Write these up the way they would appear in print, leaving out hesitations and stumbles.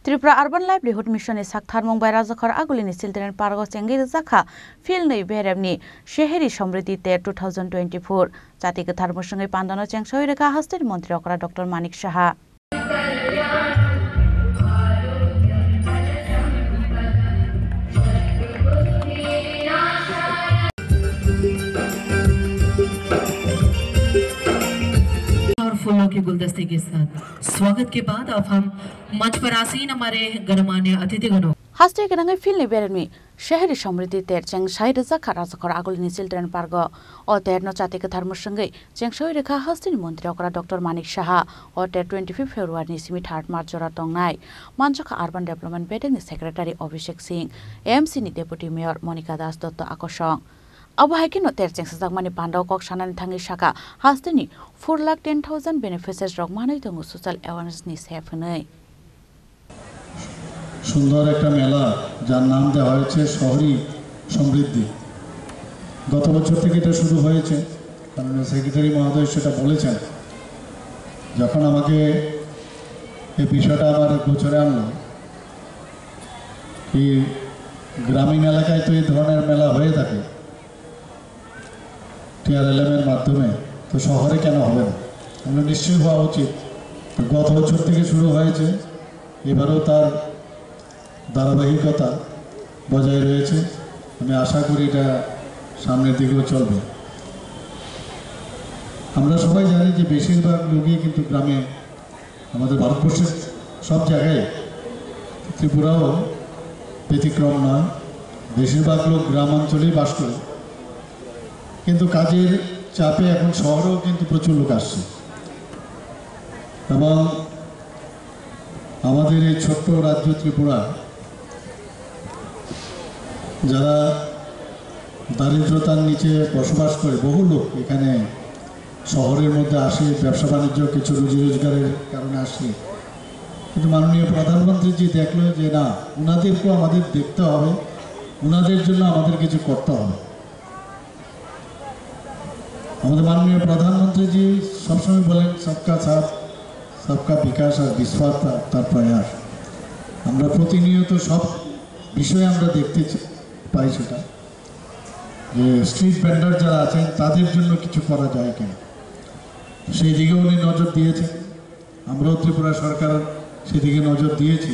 Tripura urban livelihood mission साकथारमं बाय राजाखर आगुलिनि चिल्ड्रेन पार्क चेंगिर जाखा फिल्ड बेरेबनि शहरी समृद्धि ते 2024 जाति गोथार मुसुङै पान्दानो चेंसoi रेखा हस्तेनि मन्त्री अकरा डॉक्टर मानिक साहा फूलों के गुलदस्ते के साथ स्वागत के बाद अब हम मंच पर आसीन हमारे गणमान्य अतिथिगणों हास्टे गनाङै फिल्ड बेरेबनि शहरी समृद्धि तेर चेंसाइ रजाखा राजाखर आगुलिनि चिल्ड्रेन पार्क ओ तेर न जाति गोथार मुसुङै चेंसoi रेखा हस्तेनि मन्त्री अकरा डॉक्टर मानिक साहा ओ तेर 25 फेब्रुवारी सिमी 3 मार्च जरा तंगनाय मानसखा urban development बेटेंनि secretary Abhishek Singh AMC नि डेपुटी मेयर मनिका दास दत्त आकर्षण अब हाइकिनो तेर चेंसाजाकमानि पान्डाव कक सानानि थाङि शाखा हास्तेनि 4,10,000 बेनिफिशियारिज रकमानै दङ सोशल अवेयारनेसनि सेफनै সুন্দর একটা মেলা যার নাম দেওয়া হয়েছে শহরী সমৃদ্ধি। গত বছর থেকে এটা শুরু হয়েছে, কারণ সেক্রেটারি মহোদয় সেটা বলেছেন। যখন আমাকে এই বিষয়টা আমার গোচরে আনলো কি গ্রামীণ এলাকায় তো এই ধরনের মেলা হয়ে থাকে টিআরএলএম এর মাধ্যমে, তো শহরে কেন হবে না? আমরা নিশ্চয়ই হওয়া উচিত। গত বছর থেকে শুরু হয়েছে, এবারেও তার ধারাবাহিকতা বজায় রয়েছে। আমি আশা করি এটা সামনের দিকেও চলবে। আমরা সবাই জানি যে বেশিরভাগ লোকই কিন্তু গ্রামে, আমাদের ভারতবর্ষের সব জায়গায়, ত্রিপুরাও ব্যতিক্রম নয়, বেশিরভাগ লোক গ্রামাঞ্চলেই বাস করে। কিন্তু কাজের চাপে এখন শহরেও কিন্তু প্রচুর লোক আসছে, এবং আমাদের এই ছোট্ট রাজ্য ত্রিপুরা যারা দারিদ্রতার নিচে বসবাস করে বহু লোক এখানে শহরের মধ্যে আসে, ব্যবসা বাণিজ্য কিছু রুজি রোজগারের কারণে আসে। কিন্তু মাননীয় প্রধানমন্ত্রীজি দেখলো যে না, ওনাদেরকেও আমাদের দেখতে হবে, ওনাদের জন্য আমাদের কিছু করতে হবে। আমাদের মাননীয় প্রধানমন্ত্রীজি সবসময় বলেন সবকা সাথ সবকা বিকাশ আর বিশ্বাস তার প্রয়াস। আমরা প্রতিনিয়ত সব বিষয়ে আমরা দেখতে পাই সেটা, যে স্ট্রিট ভেন্ডার যারা আছেন তাদের জন্য কিছু করা যায় কিনা, সেই দিকে উনি নজর দিয়েছেন। আমরাও ত্রিপুরা সরকার সেদিকে নজর দিয়েছি।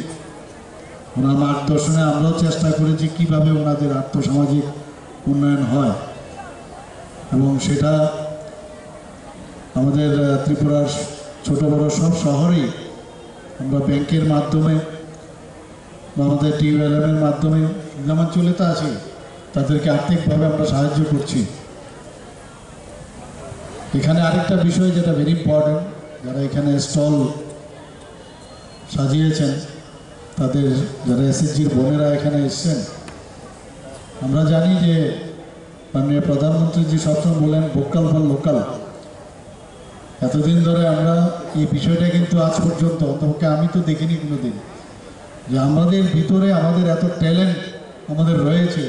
ওনার মার্গদর্শনে আমরাও চেষ্টা করেছি কীভাবে ওনাদের আর্থসামাজিক উন্নয়ন হয়, এবং সেটা আমাদের ত্রিপুরার ছোট বড় সব শহরেই আমরা ব্যাংকের মাধ্যমে বা আমাদের টিউএলএম এর মাধ্যমে গ্রামাঞ্চলে তো আছে, তাদেরকে আর্থিকভাবে আমরা সাহায্য করছি। এখানে আরেকটা বিষয় যেটা ভেরি ইম্পর্টেন্ট, যারা এখানে স্টল সাজিয়েছেন, তাদের যারা এসএসজির বোনেরা এখানে এসছেন, আমরা জানি যে মাননীয় প্রধানমন্ত্রীজি সবসময় বলেন ভোকাল ফর লোকাল। এতদিন ধরে আমরা এই বিষয়টা কিন্তু আজ পর্যন্ত অন্তপক্ষে আমি তো দেখিনি কোনো দিন, যে আমাদের ভিতরে আমাদের এত ট্যালেন্ট আমাদের রয়েছে,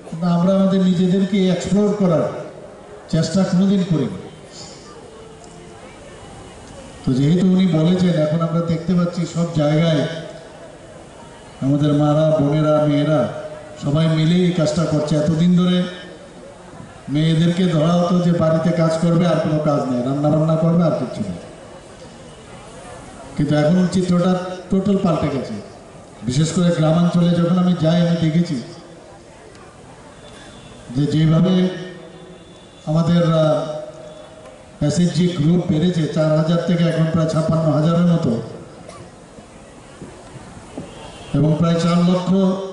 কিন্তু আমরা আমাদের নিজেদেরকে এক্সপ্লোর করার চেষ্টা কোনোদিন করিনি। তো যেহেতু উনি বলেছেন, এখন আমরা দেখতে পাচ্ছি সব জায়গায় আমাদের মারা বোনেরা মেয়েরা সবাই মিলে এই কাজটা করছে। এতদিন ধরে মেয়েদেরকে ধরা হতো যে বাড়িতে কাজ করবে আর কোনো কাজ নেই, রান্নাবান্না করবে আর কিছু নেই, কিন্তু এখন চিত্রটা টোটাল পাল্টে গেছে। বিশেষ করে গ্রামাঞ্চলে যখন আমি যাই, আমি দেখেছি যে যেভাবে আমাদের এসএসজি গ্রুপ বেড়েছে 4,000 থেকে এখন প্রায় 56,000-এর মতো, এবং প্রায় 4 লক্ষ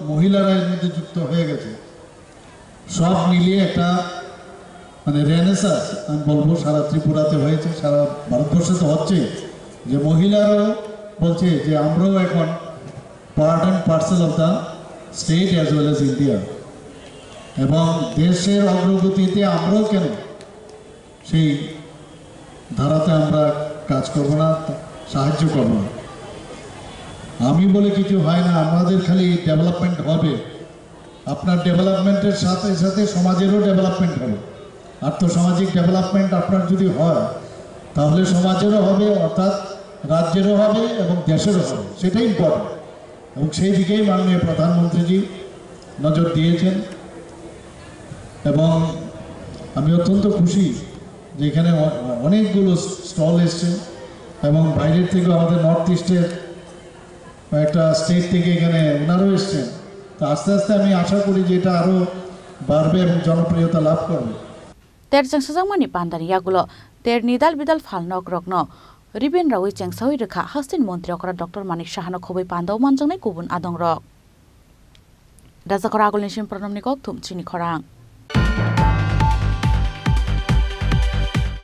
মহিলারা এর মধ্যে যুক্ত হয়ে গেছে। সব মিলিয়ে একটা মানে রেনেসাঁস আমি বলবো সারা ত্রিপুরাতে হয়েছে, সারা ভারতবর্ষে তো হচ্ছে, যে মহিলারাও বলছে যে আমরাও এখন part and parcel of the state as well as India, এবং দেশের অগ্রগতিতে আমরাও কেন সেই ধারাতে আমরা কাজ করব না, সাহায্য করব না। আমি বলে কিছু হয় না, আমাদের খালি ডেভেলপমেন্ট হবে, আপনার ডেভেলপমেন্টের সাথে সাথে সমাজেরও ডেভেলপমেন্ট হবে। আর্থসামাজিক ডেভেলপমেন্ট আপনার যদি হয়, তাহলে সমাজেরও হবে, অর্থাৎ রাজ্যেরও হবে এবং দেশেরও হবে, সেটাই ইম্পর্টেন্ট। এবং সেই দিকেই মাননীয় প্রধানমন্ত্রীজি নজর দিয়েছেন এবং আমি অত্যন্ত খুশি যে এখানে অনেকগুলো স্টল এসছে এবং বাইরের থেকেও আমাদের নর্থ ইস্টের একটা স্টেট থেকে এখানে ওনারাও এসছেন। তো আস্তে আস্তে আমি আশা করি যে এটা আরও বাড়বে এবং জনপ্রিয়তা লাভ করবে। ter changsajangmani pandani yagulo ter nidal bidal falnok rokno riben rawi changsawai rekha hastin mantri okra Dr. Manik Saha khobai pandau manjangnai kubun adong rok rajakora agolni sim pranamni kok thum chini khorang